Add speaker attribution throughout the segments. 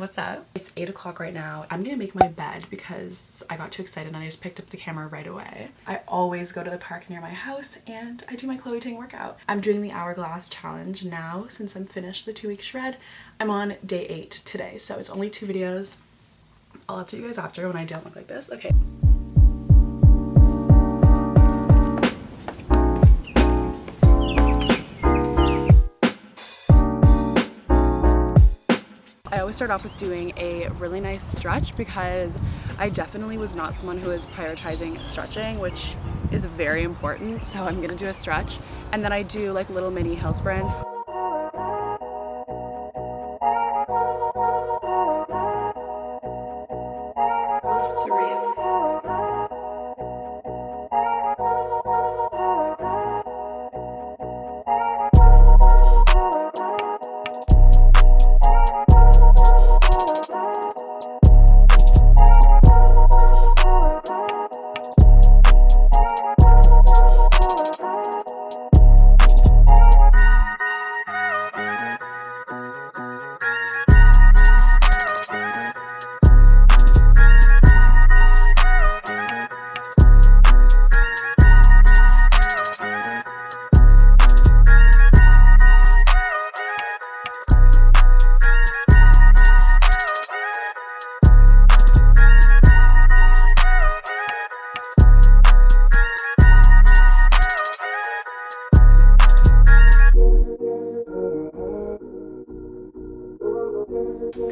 Speaker 1: what's up? It's 8 o'clock right now. I'm gonna make my bed because I got too excited and I just picked up the camera right away. I always go to the park near my house and I do my Chloe Ting workout. I'm doing the hourglass challenge now since I'm finished the 2-week shred. I'm on day 8 today, so it's only 2 videos. I'll update you guys after when I don't look like this. Okay. I always start off with doing a really nice stretch because I definitely was not someone who is prioritizing stretching, which is very important. So I'm gonna do a stretch and then I do like little mini hill sprints.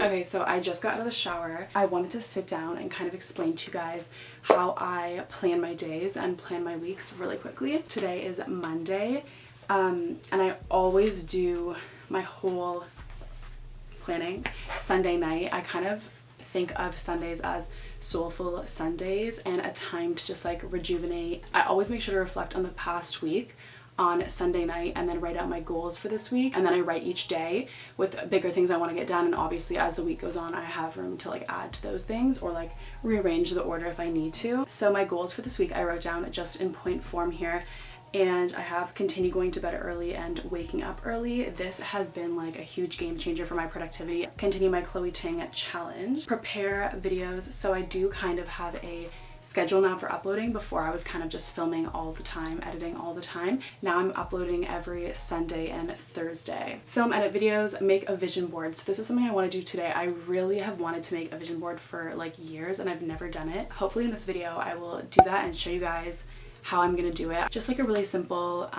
Speaker 1: Okay, so I just got out of the shower. I wanted to sit down and kind of explain to you guys how I plan my days and plan my weeks really quickly. Today is Monday, and I always do my whole planning Sunday night. I kind of think of Sundays as soulful Sundays and a time to just like rejuvenate. I always make sure to reflect on the past week on Sunday night and then write out my goals for this week, and then I write each day with bigger things I want to get done, and obviously as the week goes on I have room to like add to those things or like rearrange the order if I need to. So my goals for this week I wrote down just in point form here, and I have continue going to bed early and waking up early. This has been like a huge game changer for my productivity. Continue my Chloe Ting challenge, prepare videos. So I do kind of have a schedule now for uploading. Before I was kind of just filming all the time, editing all the time. Now I'm uploading every Sunday and Thursday. Film, edit videos, make a vision board. So this is something I want to do today. I really have wanted to make a vision board for like years and I've never done it. Hopefully in this video I will do that and show you guys how I'm gonna do it. Just like a really simple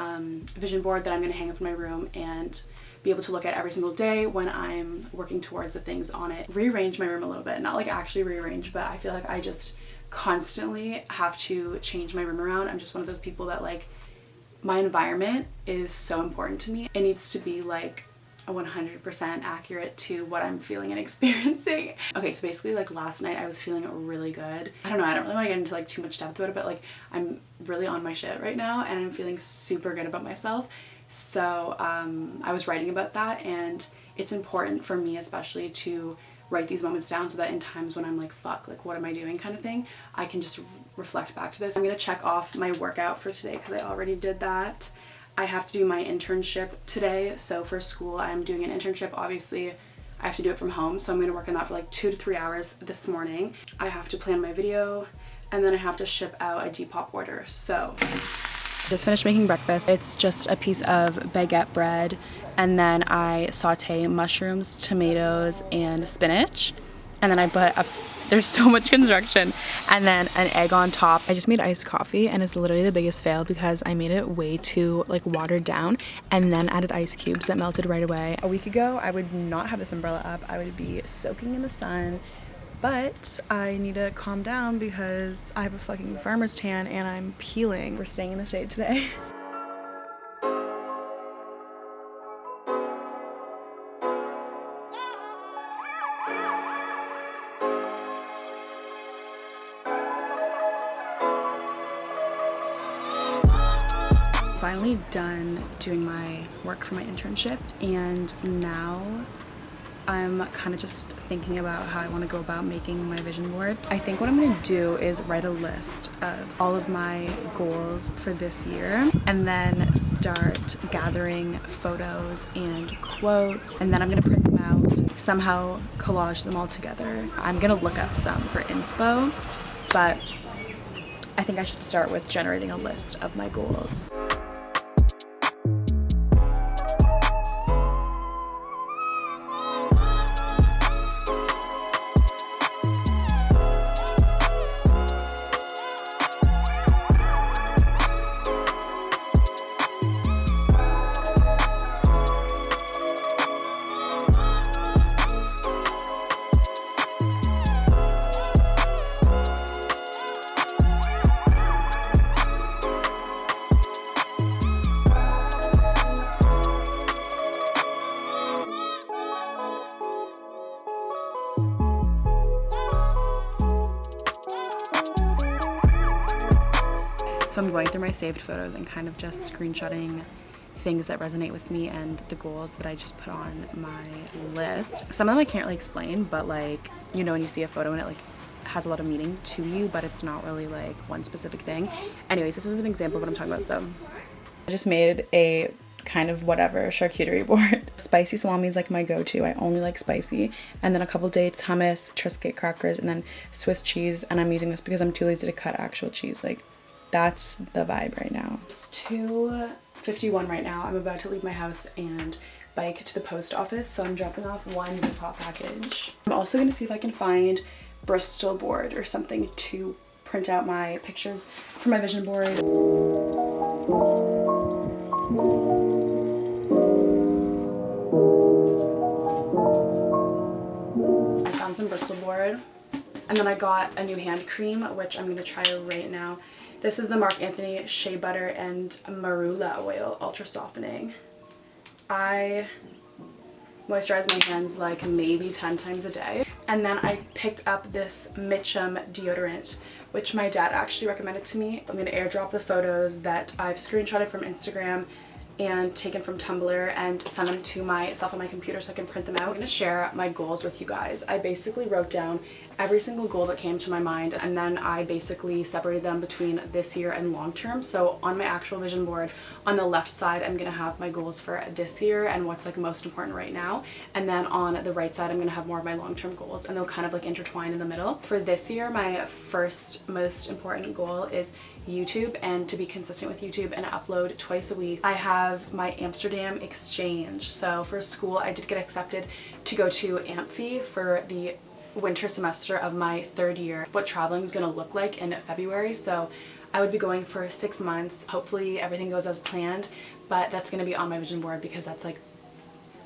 Speaker 1: vision board that I'm gonna hang up in my room and be able to look at every single day when I'm working towards the things on it. Rearrange my room a little bit, not like actually rearrange, but I feel like I just constantly have to change my room around. I'm just one of those people that like my environment is so important to me. It needs to be like 100% accurate to what I'm feeling and experiencing. Okay, so basically like last night I was feeling really good. I don't know, I don't really want to get into like too much depth about it, but like I'm really on my shit right now and I'm feeling super good about myself. So I was writing about that, and it's important for me especially to write these moments down so that in times when I'm like, fuck, like what am I doing kind of thing, I can just reflect back to this. I'm gonna check off my workout for today because I already did that. I have to do my internship today. So for school, I'm doing an internship. Obviously, I have to do it from home. So I'm gonna work on that for like 2 to 3 hours this morning. I have to plan my video and then I have to ship out a Depop order. So just finished making breakfast. It's just a piece of baguette bread, and then I saute mushrooms, tomatoes, and spinach, and then I put there's so much construction, and then an egg on top. I just made iced coffee and it's literally the biggest fail because I made it way too like watered down and then added ice cubes that melted right away. A week ago I would not have this umbrella up. I would be soaking in the sun, but I need to calm down because I have a fucking farmer's tan and I'm peeling. We're staying in the shade today. Finally done doing my work for my internship, and now I'm kind of just thinking about how I want to go about making my vision board. I think what I'm going to do is write a list of all of my goals for this year and then start gathering photos and quotes, and then I'm gonna print them out, somehow collage them all together. I'm gonna look up some for inspo, but I think I should start with generating a list of my goals. So I'm going through my saved photos and kind of just screenshotting things that resonate with me and the goals that I just put on my list. Some of them I can't really explain, but like, you know, when you see a photo and it like has a lot of meaning to you, but it's not really like one specific thing. Anyways, this is an example of what I'm talking about. So I just made a kind of whatever charcuterie board. Spicy salami is like my go-to. I only like spicy. And then a couple dates, hummus, Triscuit crackers, and then Swiss cheese. And I'm using this because I'm too lazy to cut actual cheese. Like, that's the vibe right now. It's 2:51 right now. I'm about to leave my house and bike to the post office, so I'm dropping off one Depop package. I'm also gonna see if I can find Bristol board or something to print out my pictures for my vision board. I found some Bristol board, and then I got a new hand cream, which I'm gonna try right now. This is the Marc Anthony Shea Butter and Marula Oil Ultra Softening. I moisturize my hands like maybe 10 times a day. And then I picked up this Mitchum deodorant, which my dad actually recommended to me. I'm gonna airdrop the photos that I've screenshotted from Instagram and taken from Tumblr and send them to myself on my computer so I can print them out. I'm gonna share my goals with you guys. I basically wrote down every single goal that came to my mind, and then I basically separated them between this year and long term. So on my actual vision board, on the left side, I'm gonna have my goals for this year and what's like most important right now. And then on the right side, I'm gonna have more of my long-term goals, and they'll kind of like intertwine in the middle. For this year, my first most important goal is YouTube, and to be consistent with YouTube and upload twice a week. I have my Amsterdam exchange. So for school, I did get accepted to go to Amphi for the winter semester of my third year. What traveling is going to look like in February. So I would be going for 6 months. Hopefully everything goes as planned, but that's going to be on my vision board because that's like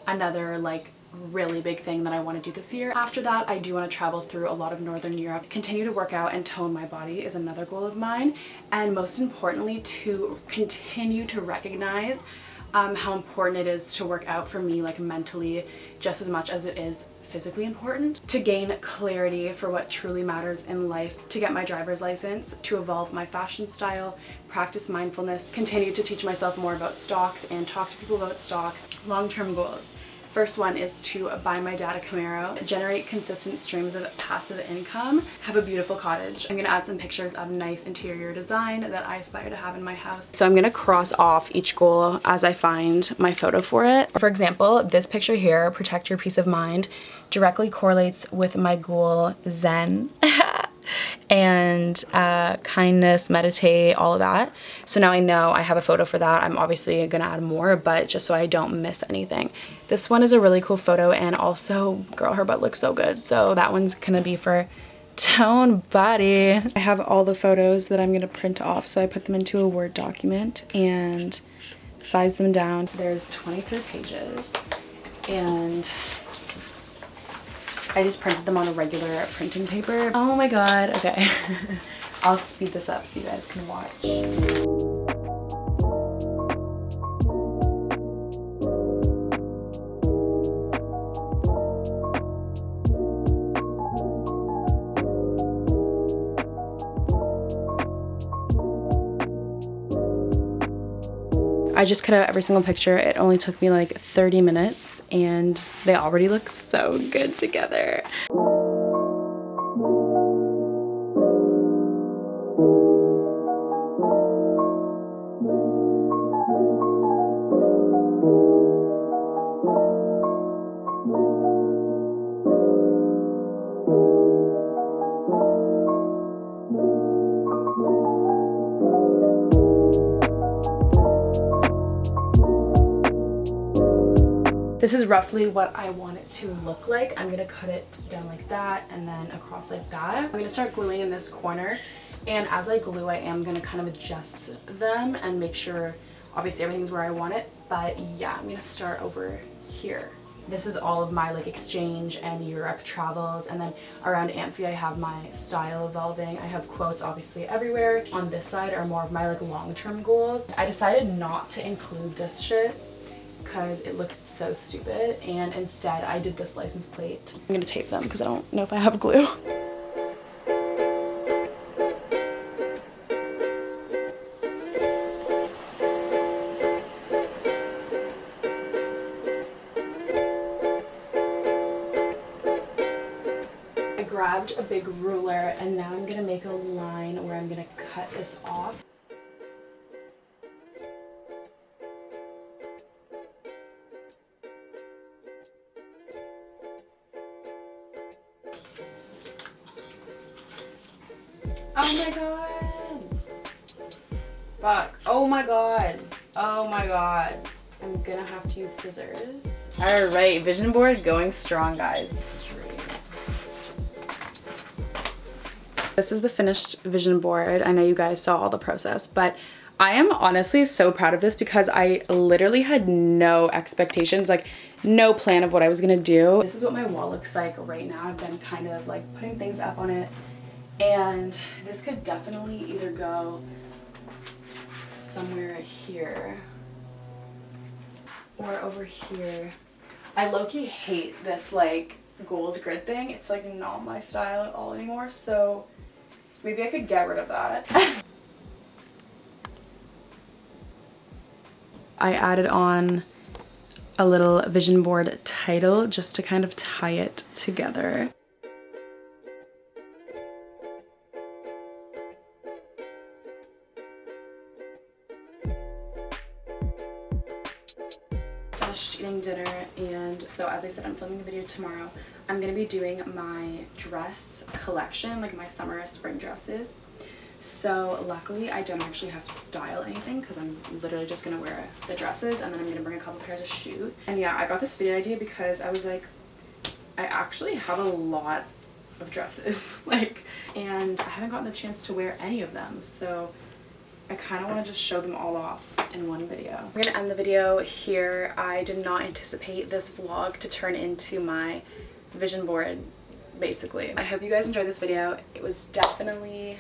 Speaker 1: another like really big thing that I want to do this year. After that, I do want to travel through a lot of Northern Europe. Continue to work out and tone my body is another goal of mine. And most importantly, to continue to recognize how important it is to work out for me, like mentally, just as much as it is physically important. To gain clarity for what truly matters in life, to get my driver's license, to evolve my fashion style, practice mindfulness, continue to teach myself more about stocks and talk to people about stocks. Long-term goals. First one is to buy my dad a Camaro, generate consistent streams of passive income, have a beautiful cottage. I'm gonna add some pictures of nice interior design that I aspire to have in my house. So I'm gonna cross off each goal as I find my photo for it. For example, this picture here, protect your peace of mind, directly correlates with my goal Zen. And kindness, meditate, all of that. So now I know I have a photo for that. I'm obviously gonna add more, but just so I don't miss anything. This one is a really cool photo, and also, girl, her butt looks so good. So that one's gonna be for tone body. I have all the photos that I'm gonna print off, so I put them into a Word document and size them down. There's 23 pages, and I just printed them on a regular printing paper. Oh my god, okay. I'll speed this up so you guys can watch. I just cut out every single picture. It only took me like 30 minutes and they already look so good together. This is roughly what I want it to look like. I'm gonna cut it down like that and then across like that. I'm gonna start gluing in this corner, and as I glue I am gonna kind of adjust them and make sure obviously everything's where I want it. But yeah, I'm gonna start over here. This is all of my like exchange and Europe travels, and then around Amphi I have my style evolving. I have quotes obviously everywhere. On this side are more of my like long-term goals. I decided not to include this shit because it looks so stupid, and instead I did this license plate. I'm gonna tape them because I don't know if I have glue. I grabbed a big ruler and now I'm gonna make a line where I'm gonna cut this off. Oh my god! Fuck. Oh my god. Oh my god. I'm gonna have to use scissors. Alright, vision board going strong, guys. Straight. This is the finished vision board. I know you guys saw all the process, but I am honestly so proud of this because I literally had no expectations, like no plan of what I was gonna do. This is what my wall looks like right now. I've been kind of like putting things up on it, and this could definitely either go somewhere here or over here. I low-key hate this like gold grid thing. It's like not my style at all anymore, so maybe I could get rid of that. I added on a little vision board title just to kind of tie it together. Finished eating dinner, and so as I said, I'm filming a video tomorrow. I'm gonna be doing my dress collection, like my summer spring dresses. So luckily I don't actually have to style anything because I'm literally just gonna wear the dresses, and then I'm gonna bring a couple pairs of shoes. And yeah, I got this video idea because I was like, I actually have a lot of dresses, like, and I haven't gotten the chance to wear any of them, so I kind of want to just show them all off in one video. I'm gonna end the video here. I did not anticipate this vlog to turn into my vision board, basically. I hope you guys enjoyed this video. It was definitely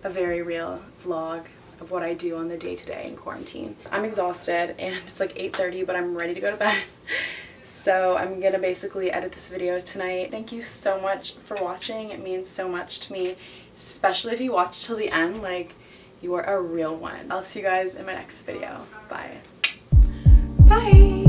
Speaker 1: a very real vlog of what I do on the day-to-day in quarantine. I'm exhausted and it's like 8:30, but I'm ready to go to bed. So I'm gonna basically edit this video tonight. Thank you so much for watching. It means so much to me, especially if you watch till the end. Like, you are a real one. I'll see you guys in my next video. Bye. Bye.